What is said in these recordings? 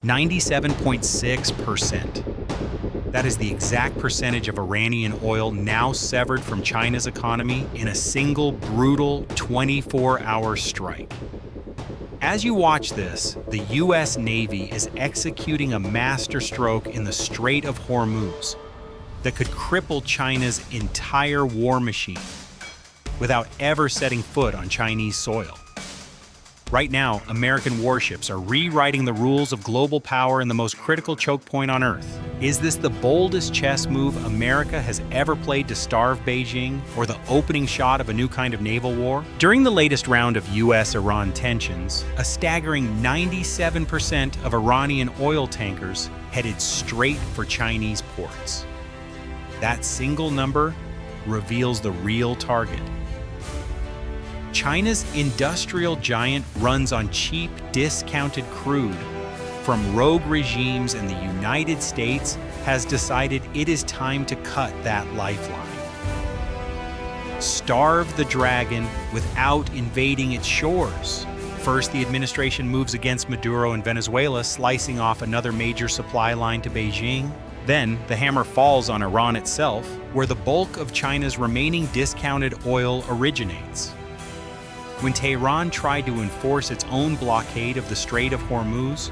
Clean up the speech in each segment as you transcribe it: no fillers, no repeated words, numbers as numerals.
97.6%. That is the exact percentage of Iranian oil now severed from China's economy in a single brutal 24-hour strike. As you watch this, the U.S. Navy is executing a masterstroke in the Strait of Hormuz that could cripple China's entire war machine without ever setting foot on Chinese soil. Right now, American warships are rewriting the rules of global power in the most critical choke point on Earth. Is this the boldest chess move America has ever played to starve Beijing, or the opening shot of a new kind of naval war? During the latest round of US-Iran tensions, a staggering 97% of Iranian oil tankers headed straight for Chinese ports. That single number reveals the real target. China's industrial giant runs on cheap, discounted crude from rogue regimes, and the United States has decided it is time to cut that lifeline. Starve the dragon without invading its shores. First, the administration moves against Maduro in Venezuela, slicing off another major supply line to Beijing. Then, the hammer falls on Iran itself, where the bulk of China's remaining discounted oil originates. When Tehran tried to enforce its own blockade of the Strait of Hormuz,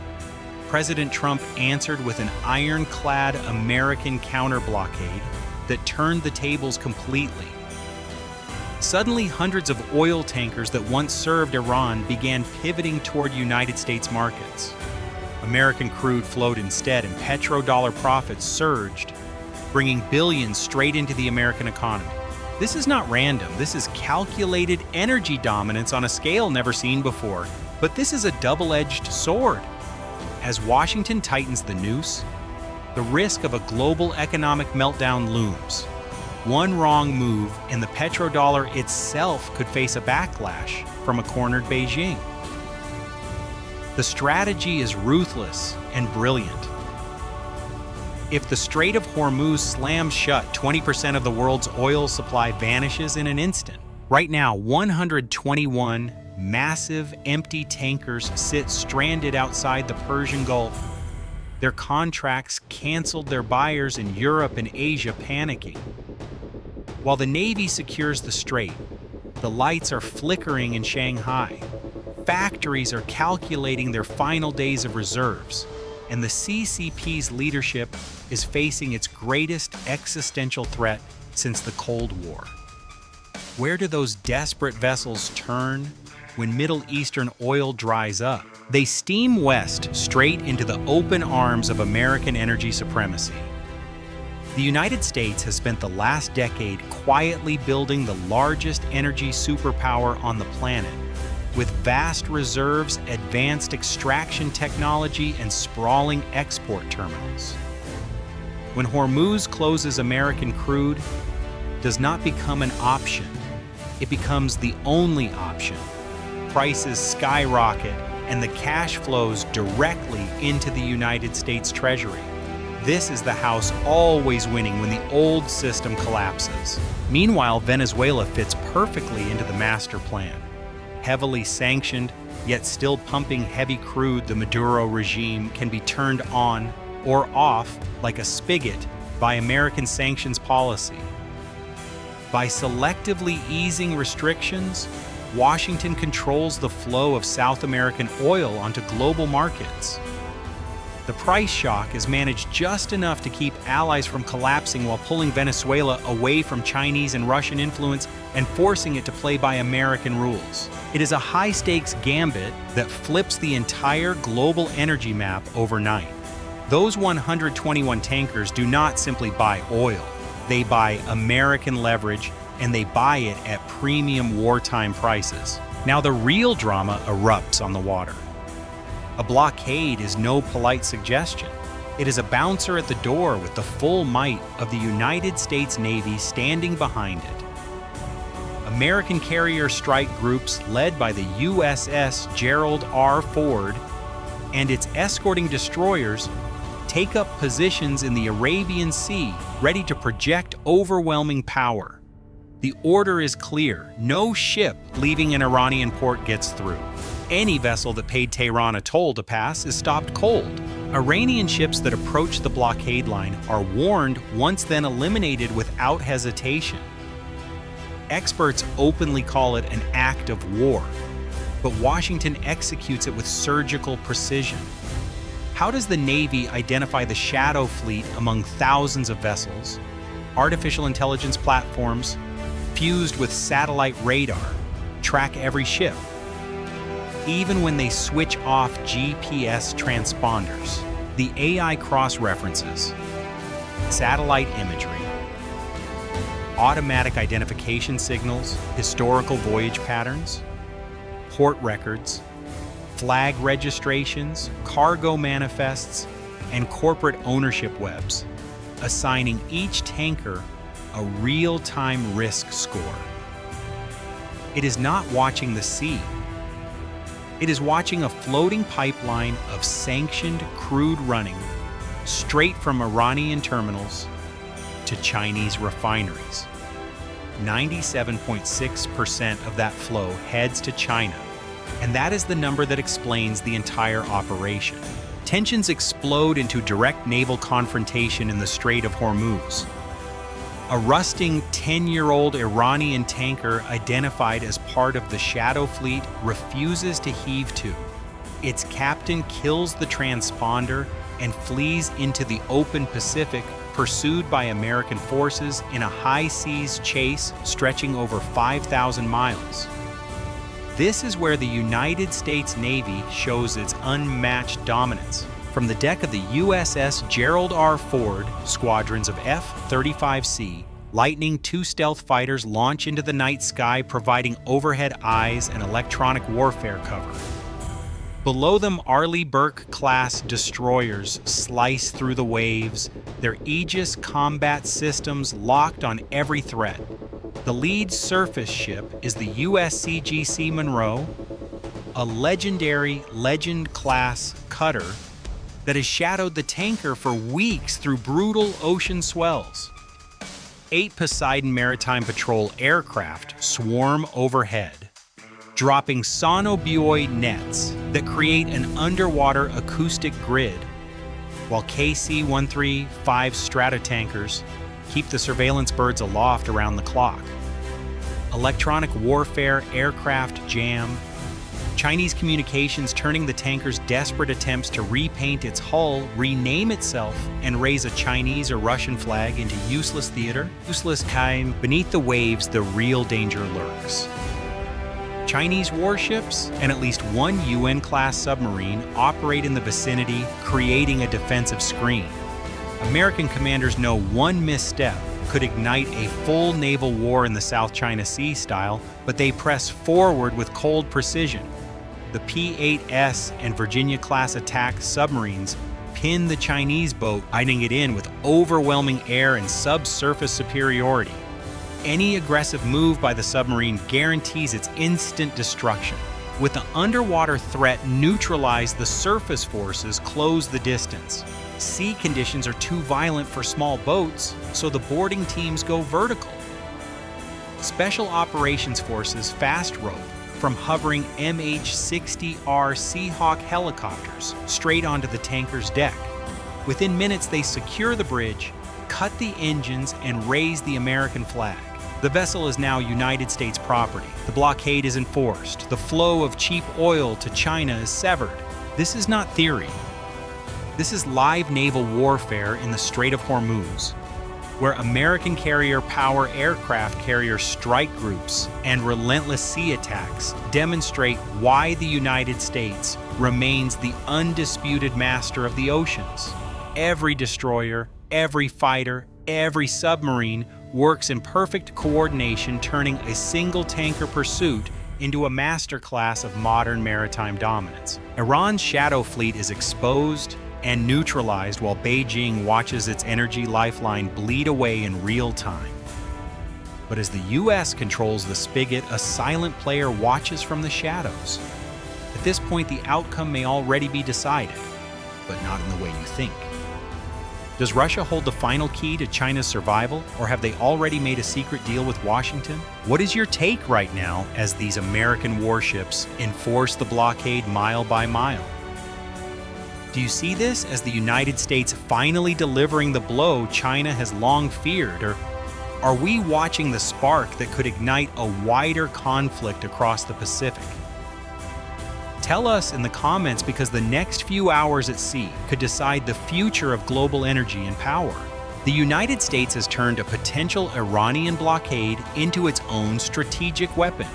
President Trump answered with an ironclad American counter-blockade that turned the tables completely. Suddenly, hundreds of oil tankers that once served Iran began pivoting toward United States markets. American crude flowed instead, and petrodollar profits surged, bringing billions straight into the American economy. This is not random. This is calculated energy dominance on a scale never seen before. But this is a double-edged sword. As Washington tightens the noose, the risk of a global economic meltdown looms. One wrong move, and the petrodollar itself could face a backlash from a cornered Beijing. The strategy is ruthless and brilliant. If the Strait of Hormuz slams shut, 20% of the world's oil supply vanishes in an instant. Right now, 121 massive empty tankers sit stranded outside the Persian Gulf. Their contracts canceled, their buyers in Europe and Asia panicking. While the Navy secures the strait, the lights are flickering in Shanghai. Factories are calculating their final days of reserves, and the CCP's leadership is facing its greatest existential threat since the Cold War. Where do those desperate vessels turn when Middle Eastern oil dries up? They steam west, straight into the open arms of American energy supremacy. The United States has spent the last decade quietly building the largest energy superpower on the planet, with vast reserves, advanced extraction technology, and sprawling export terminals. When Hormuz closes, American crude does not become an option. It becomes the only option. Prices skyrocket, and the cash flows directly into the United States Treasury. This is the house always winning when the old system collapses. Meanwhile, Venezuela fits perfectly into the master plan. Heavily sanctioned, yet still pumping heavy crude, the Maduro regime can be turned on or off like a spigot by American sanctions policy. By selectively easing restrictions, Washington controls the flow of South American oil onto global markets. The price shock is managed just enough to keep allies from collapsing while pulling Venezuela away from Chinese and Russian influence and forcing it to play by American rules. It is a high-stakes gambit that flips the entire global energy map overnight. Those 121 tankers do not simply buy oil. They buy American leverage, and they buy it at premium wartime prices. Now the real drama erupts on the water. A blockade is no polite suggestion. It is a bouncer at the door with the full might of the United States Navy standing behind it. American carrier strike groups led by the USS Gerald R. Ford and its escorting destroyers take up positions in the Arabian Sea, ready to project overwhelming power. The order is clear: no ship leaving an Iranian port gets through. Any vessel that paid Tehran a toll to pass is stopped cold. Iranian ships that approach the blockade line are warned, once then eliminated without hesitation. Experts openly call it an act of war, but Washington executes it with surgical precision. How does the Navy identify the shadow fleet among thousands of vessels, artificial intelligence platforms, fused with satellite radar, track every ship, even when they switch off GPS transponders? The AI cross-references satellite imagery, automatic identification signals, historical voyage patterns, port records, flag registrations, cargo manifests, and corporate ownership webs, assigning each tanker a real-time risk score. It is not watching the sea. It is watching a floating pipeline of sanctioned crude running straight from Iranian terminals to Chinese refineries. 97.6% of that flow heads to China, and that is the number that explains the entire operation. Tensions explode into direct naval confrontation in the Strait of Hormuz. A rusting 10-year-old Iranian tanker identified as part of the Shadow Fleet refuses to heave to. Its captain kills the transponder and flees into the open Pacific, pursued by American forces in a high-seas chase stretching over 5,000 miles. This is where the United States Navy shows its unmatched dominance. From the deck of the USS Gerald R. Ford, squadrons of F-35C, Lightning II stealth fighters launch into the night sky, providing overhead eyes and electronic warfare cover. Below them, Arleigh Burke-class destroyers slice through the waves, their Aegis combat systems locked on every threat. The lead surface ship is the USCGC Monroe, a legendary Legend-class cutter that has shadowed the tanker for weeks through brutal ocean swells. 8 Poseidon Maritime Patrol aircraft swarm overhead, dropping sonobuoy nets that create an underwater acoustic grid, while KC-135 Stratotankers keep the surveillance birds aloft around the clock. Electronic warfare aircraft jam, Chinese communications turning the tanker's desperate attempts to repaint its hull, rename itself, and raise a Chinese or Russian flag into useless theater. Useless time. Beneath the waves, the real danger lurks. Chinese warships and at least one UN-class submarine operate in the vicinity, creating a defensive screen. American commanders know one misstep could ignite a full naval war in the South China Sea style, but they press forward with cold precision. The P-8S and Virginia-class attack submarines pin the Chinese boat, hiding it in with overwhelming air and subsurface superiority. Any aggressive move by the submarine guarantees its instant destruction. With the underwater threat neutralized, the surface forces close the distance. Sea conditions are too violent for small boats, so the boarding teams go vertical. Special Operations Forces fast rope from hovering MH-60R Seahawk helicopters straight onto the tanker's deck. Within minutes, they secure the bridge, cut the engines, and raise the American flag. The vessel is now United States property. The blockade is enforced. The flow of cheap oil to China is severed. This is not theory. This is live naval warfare in the Strait of Hormuz, where American carrier power aircraft carrier strike groups and relentless sea attacks demonstrate why the United States remains the undisputed master of the oceans. Every destroyer, every fighter, every submarine works in perfect coordination, turning a single tanker pursuit into a masterclass of modern maritime dominance. Iran's shadow fleet is exposed and neutralized while Beijing watches its energy lifeline bleed away in real time. But as the US controls the spigot, a silent player watches from the shadows. At this point, the outcome may already be decided, but not in the way you think. Does Russia hold the final key to China's survival, or have they already made a secret deal with Washington? What is your take right now as these American warships enforce the blockade mile by mile? Do you see this as the United States finally delivering the blow China has long feared, or are we watching the spark that could ignite a wider conflict across the Pacific? Tell us in the comments, because the next few hours at sea could decide the future of global energy and power. The United States has turned a potential Iranian blockade into its own strategic weapon.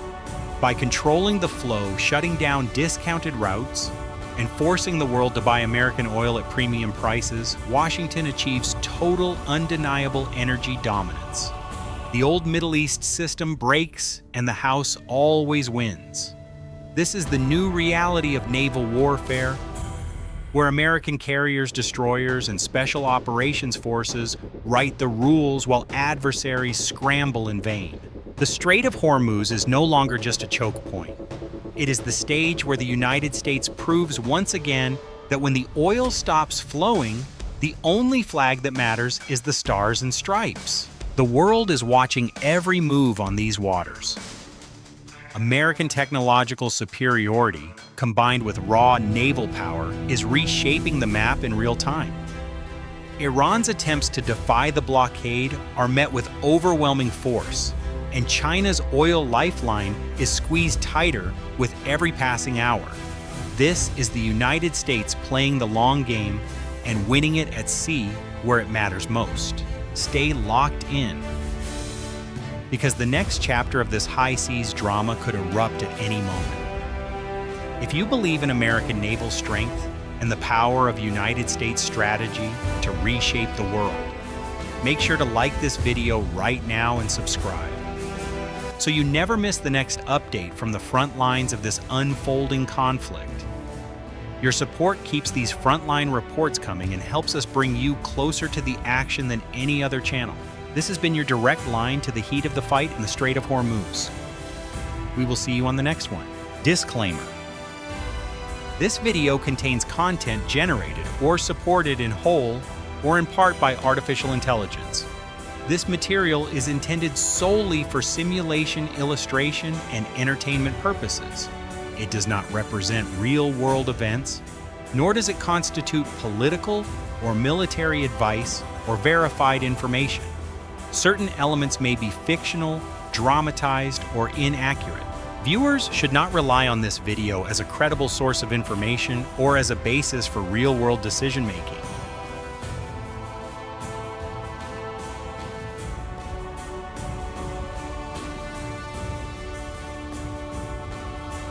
By controlling the flow, shutting down discounted routes, and forcing the world to buy American oil at premium prices, Washington achieves total, undeniable energy dominance. The old Middle East system breaks, and the House always wins. This is the new reality of naval warfare, where American carriers, destroyers, and special operations forces write the rules while adversaries scramble in vain. The Strait of Hormuz is no longer just a choke point. It is the stage where the United States proves once again that when the oil stops flowing, the only flag that matters is the stars and stripes. The world is watching every move on these waters. American technological superiority, combined with raw naval power, is reshaping the map in real time. Iran's attempts to defy the blockade are met with overwhelming force, and China's oil lifeline is squeezed tighter with every passing hour. This is the United States playing the long game and winning it at sea where it matters most. Stay locked in, because the next chapter of this high seas drama could erupt at any moment. If you believe in American naval strength and the power of United States strategy to reshape the world, make sure to like this video right now and subscribe, so you never miss the next update from the front lines of this unfolding conflict. Your support keeps these frontline reports coming and helps us bring you closer to the action than any other channel. This has been your direct line to the heat of the fight in the Strait of Hormuz. We will see you on the next one. Disclaimer: this video contains content generated or supported in whole or in part by artificial intelligence. This material is intended solely for simulation, illustration, and entertainment purposes. It does not represent real-world events, nor does it constitute political or military advice or verified information. Certain elements may be fictional, dramatized, or inaccurate. Viewers should not rely on this video as a credible source of information or as a basis for real-world decision-making.